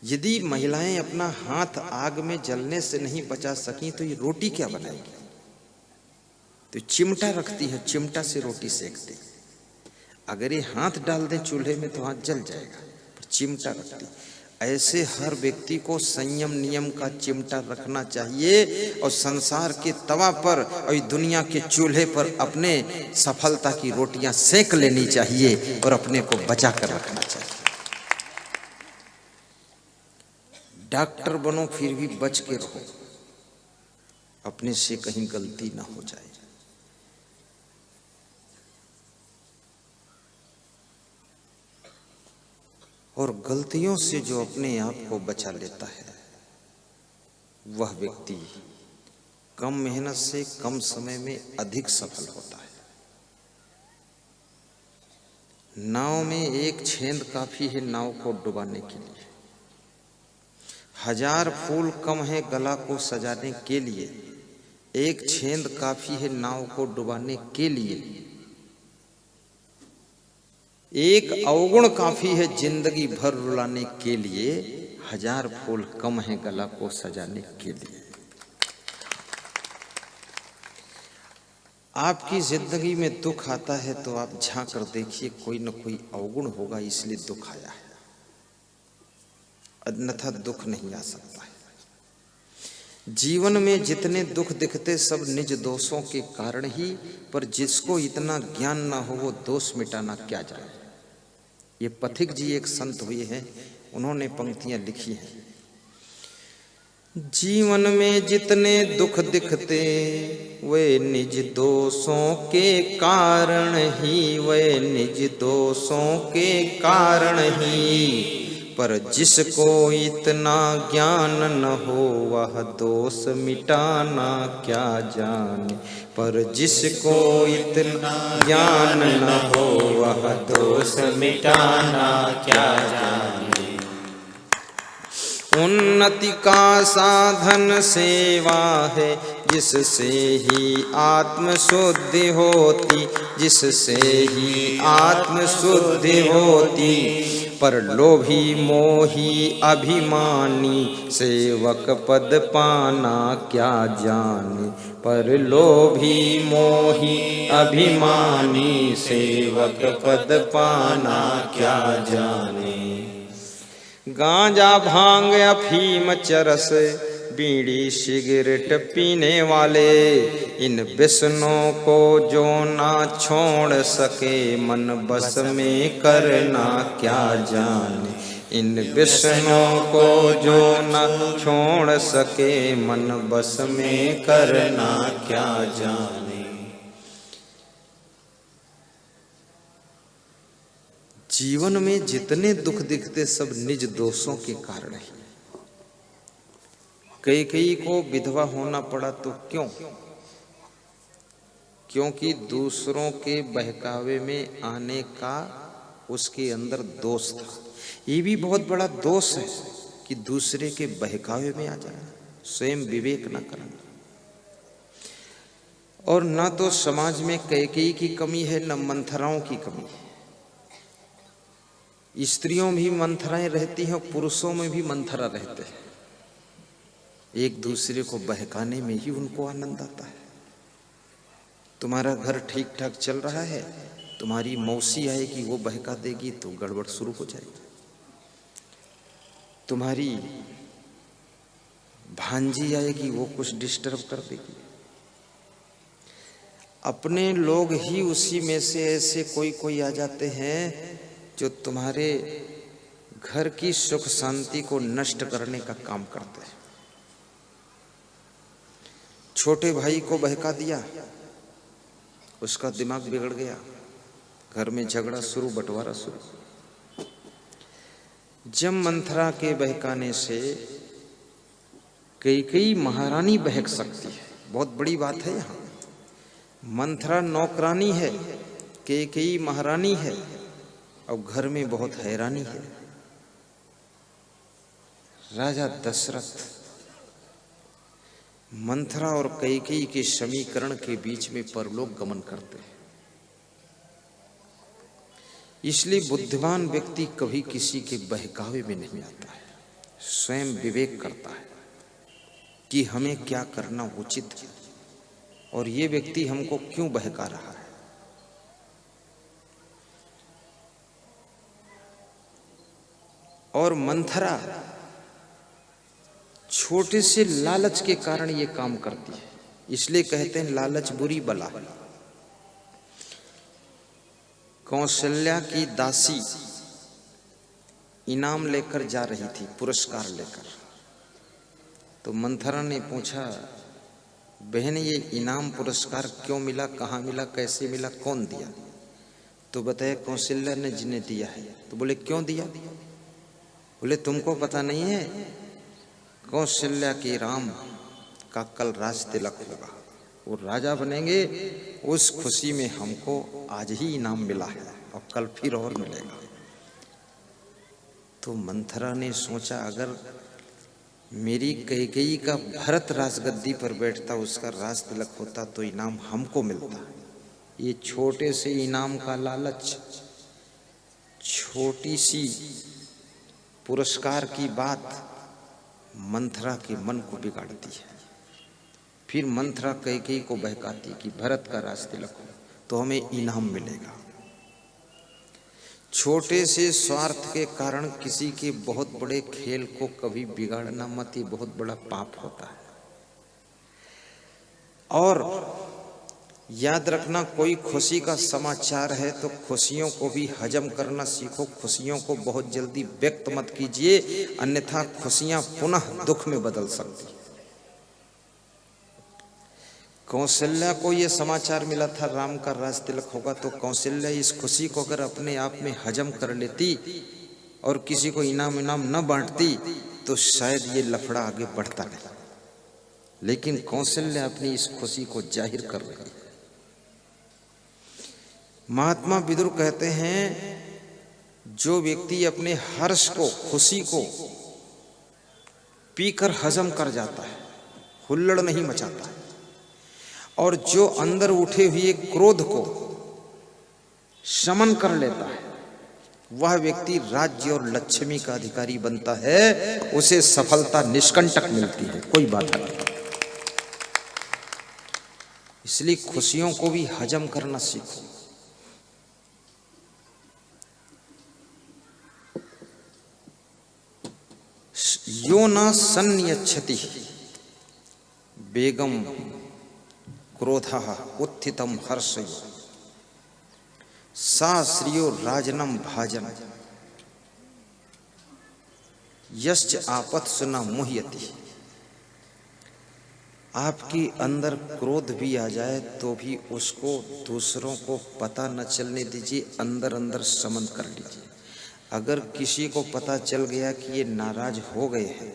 यदि महिलाएं अपना हाथ आग में जलने से नहीं बचा सकी तो ये रोटी क्या बनाएगी? तो चिमटा रखती है, चिमटा से रोटी सेकती। अगर ये हाथ डाल दें चूल्हे में तो हाथ जल जाएगा, पर चिमटा रखती। ऐसे हर व्यक्ति को संयम नियम का चिमटा रखना चाहिए और संसार के तवा पर और दुनिया के चूल्हे पर अपने सफलता की रोटियां सेक लेनी चाहिए और अपने को बचा कर रखना चाहिए। डॉक्टर बनो फिर भी बच के रहो, अपने से कहीं गलती ना हो जाए। और गलतियों से जो अपने आप को बचा लेता है वह व्यक्ति कम मेहनत से कम समय में अधिक सफल होता है। नाव में एक छेद काफी है नाव को डुबाने के लिए, 1000 फूल कम है गला को सजाने के लिए, एक छेद काफी है नाव को डुबाने के लिए, एक अवगुण काफी है जिंदगी भर रुलाने के लिए, 1000 फूल कम है गला को सजाने के लिए। आपकी जिंदगी में दुख आता है तो आप झांक कर देखिए, कोई न कोई अवगुण होगा इसलिए दुख आया है, अन्यथा दुख नहीं आ सकता है। जीवन में जितने दुख दिखते सब निज दोषों के कारण ही, पर जिसको इतना ज्ञान ना हो वो दोष मिटाना क्या जाने। ये पथिक जी एक संत हुए हैं, उन्होंने पंक्तियां लिखी हैं। जीवन में जितने दुख दिखते वे निज दोषों के कारण ही, वे निज दोषों के कारण ही, पर जिसको इतना ज्ञान न हो वह दोष मिटाना क्या जाने। पर जिसको इतना ज्ञान न हो वह दोष मिटाना क्या जाने। उन्नति का साधन सेवा है जिससे ही आत्म शुद्धि होती, जिससे ही आत्म शुद्धि होती, पर लोभी मोही अभिमानी सेवक पद पाना क्या जाने। पर लोभी मोही अभिमानी सेवक पद पाना क्या जाने। गांजा भांग अफीम चरस बीड़ी सिगरेट पीने वाले, इन व्यसनों को जो ना छोड़ सके मन बस में करना क्या जाने। इन व्यसनों को जो ना छोड़ सके मन बस में करना क्या जाने। जीवन में जितने दुख दिखते सब निज दोषों के कारण है। कई को विधवा होना पड़ा तो क्यों? क्योंकि दूसरों के बहकावे में आने का उसके अंदर दोष था। ये भी बहुत बड़ा दोष है कि दूसरे के बहकावे में आ जाए, स्वयं विवेक न करना। और न तो समाज में कई की कमी है न मंथराओं की कमी है। स्त्रियों भी मंथराएं रहती हैं, पुरुषों में भी मंथरा रहते हैं। एक दूसरे को बहकाने में ही उनको आनंद आता है। तुम्हारा घर ठीक ठाक चल रहा है, तुम्हारी मौसी आएगी वो बहका देगी तो गड़बड़ शुरू हो जाएगी। तुम्हारी भांजी आएगी वो कुछ डिस्टर्ब कर देगी। अपने लोग ही उसी में से ऐसे कोई आ जाते हैं जो तुम्हारे घर की सुख शांति को नष्ट करने का काम करते हैं। छोटे भाई को बहका दिया, उसका दिमाग बिगड़ गया, घर में झगड़ा शुरू, बंटवारा शुरू। जब मंथरा के बहकाने से कई महारानी बहक सकती है, बहुत बड़ी बात है। यहाँ मंथरा नौकरानी है, कई महारानी है और घर में बहुत हैरानी है। राजा दशरथ मंथरा और कैकेयी के समीकरण के बीच में परलोक गमन करते हैं। इसलिए बुद्धिमान व्यक्ति कभी किसी के बहकावे में नहीं आता है। स्वयं विवेक करता है कि हमें क्या करना उचित है और ये व्यक्ति हमको क्यों बहका रहा है। और मंथरा छोटे से लालच के कारण ये काम करती है, इसलिए कहते हैं लालच बुरी बला। कौशल्या की दासी इनाम लेकर जा रही थी, पुरस्कार लेकर। तो मंथरा ने पूछा, बहन ये इनाम पुरस्कार क्यों मिला, कहाँ मिला, कैसे मिला, कौन दिया? तो बताया कौशल्या ने जिन्हें दिया है। तो बोले क्यों दिया? बोले तुमको पता नहीं है, कौशल्या के राम का कल राज तिलक होगा, वो राजा बनेंगे, उस खुशी में हमको आज ही इनाम मिला है और कल फिर और मिलेगा। तो मंथरा ने सोचा अगर मेरी कैकेयी का भरत राजगद्दी पर बैठता, उसका राज तिलक होता तो इनाम हमको मिलता। ये छोटे से इनाम का लालच, छोटी सी पुरस्कार की बात मंथरा के मन को बिगाड़ती है। फिर मंथरा कैकेयी को बहकाती कि भरत का राज तिलक हो तो हमें इनाम मिलेगा। छोटे से स्वार्थ के कारण किसी के बहुत बड़े खेल को कभी बिगाड़ना मत, ये बहुत बड़ा पाप होता है। और याद रखना, कोई खुशी का समाचार है तो खुशियों को भी हजम करना सीखो, खुशियों को बहुत जल्दी व्यक्त मत कीजिए, अन्यथा खुशियां पुनः दुख में बदल सकती। कौशल्या को यह समाचार मिला था राम का राज तिलक होगा, तो कौशल्या इस खुशी को अगर अपने आप में हजम कर लेती और किसी को इनाम न बांटती तो शायद ये लफड़ा आगे बढ़ता नहीं। लेकिन कौशल्या अपनी इस खुशी को जाहिर कर रही है। महात्मा विदुर कहते हैं, जो व्यक्ति अपने हर्ष को, खुशी को पीकर हजम कर जाता है, हुल्लड़ नहीं मचाता है, और जो अंदर उठे हुए क्रोध को शमन कर लेता है, वह व्यक्ति राज्य और लक्ष्मी का अधिकारी बनता है, उसे सफलता निष्कंटक मिलती है, कोई बाधा नहीं। इसलिए खुशियों को भी हजम करना सीखो। यो न सन्नियच्छति बेगम क्रोधः उत्थितम हर्षयो सा श्रियो राजनम भाजन यश्च आपत्सु न मुह्यति। आपके अंदर क्रोध भी आ जाए तो भी उसको दूसरों को पता न चलने दीजिए, अंदर अंदर शमन कर लीजिए। अगर किसी को पता चल गया कि ये नाराज हो गए हैं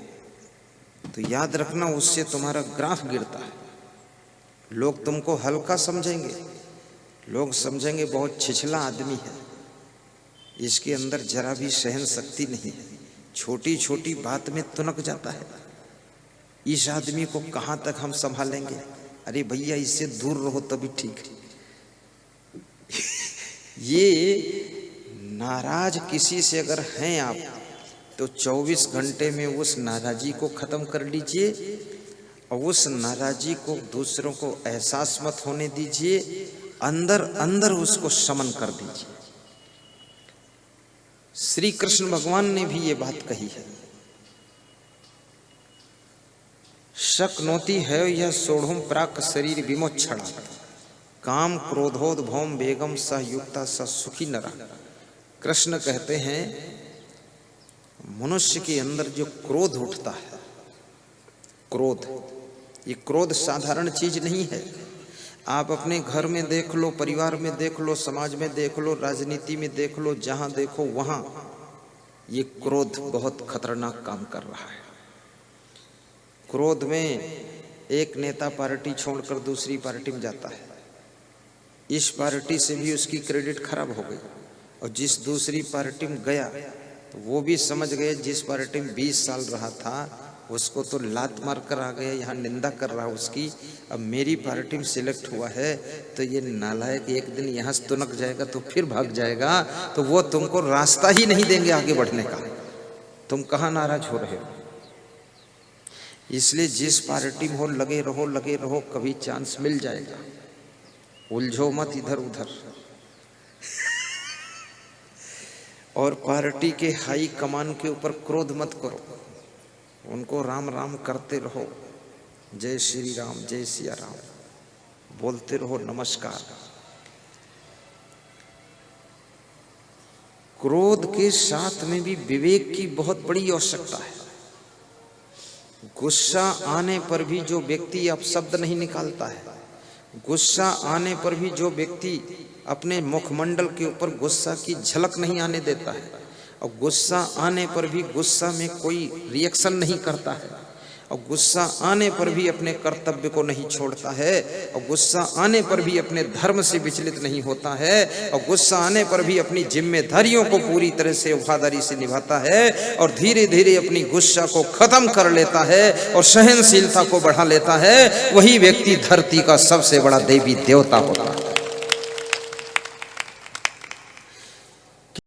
तो याद रखना उससे तुम्हारा ग्राफ गिरता है। लोग तुमको हल्का समझेंगे, लोग समझेंगे बहुत छिछला आदमी है, इसके अंदर जरा भी सहन शक्ति नहीं है, छोटी छोटी बात में तुनक जाता है, इस आदमी को कहाँ तक हम संभालेंगे। अरे भैया इससे दूर रहो तभी ठीक है। ये नाराज किसी से अगर हैं आप तो 24 घंटे में उस नाराजी को खत्म कर लीजिए और उस नाराजी को दूसरों को एहसास मत होने दीजिए, अंदर अंदर उसको शमन कर दीजिए। श्री कृष्ण भगवान ने भी ये बात कही है, शक्नोति है यह सोढ़ुम प्राक शरीर विमोक्षणा काम क्रोधोद्भवम बेगम सह युक्ता स सुखी नरा। कृष्ण कहते हैं मनुष्य के अंदर जो क्रोध उठता है, क्रोध, ये क्रोध साधारण चीज नहीं है। आप अपने घर में देख लो, परिवार में देख लो, समाज में देख लो, राजनीति में देख लो, जहां देखो वहां ये क्रोध बहुत खतरनाक काम कर रहा है। क्रोध में एक नेता पार्टी छोड़कर दूसरी पार्टी में जाता है, इस पार्टी से भी उसकी क्रेडिट खराब हो गई, और जिस दूसरी पार्टी में गया तो वो भी समझ गए जिस पार्टी में 20 साल रहा था उसको तो लात मार कर आ गया, यहाँ निंदा कर रहा उसकी, अब मेरी पार्टी में सिलेक्ट हुआ है तो ये नालायक एक दिन यहाँ से तुनक जाएगा तो फिर भाग जाएगा, तो वो तुमको रास्ता ही नहीं देंगे आगे बढ़ने का। तुम कहाँ नाराज हो रहे हो? इसलिए जिस पार्टी में हो लगे रहो, कभी चांस मिल जाएगा। उलझो मत इधर उधर। और पार्टी के हाई कमान के ऊपर क्रोध मत करो, उनको राम राम करते रहो, जय श्री राम, जय सिया राम बोलते रहो, नमस्कार। क्रोध के साथ में भी विवेक की बहुत बड़ी आवश्यकता है। गुस्सा आने पर भी जो व्यक्ति अपशब्द नहीं निकालता है, गुस्सा आने पर भी जो व्यक्ति अपने मुखमंडल के ऊपर गुस्सा की झलक नहीं आने देता है, और गुस्सा आने पर भी गुस्सा में कोई रिएक्शन नहीं करता है, और गुस्सा आने पर भी अपने कर्तव्य को नहीं छोड़ता है, और गुस्सा आने पर भी अपने धर्म से विचलित नहीं होता है, और गुस्सा आने पर भी अपनी जिम्मेदारियों को पूरी तरह से वफादारी से निभाता है, और धीरे धीरे अपनी गुस्सा को खत्म कर लेता है और सहनशीलता को बढ़ा लेता है, वही व्यक्ति धरती का सबसे बड़ा देवी देवता होता है।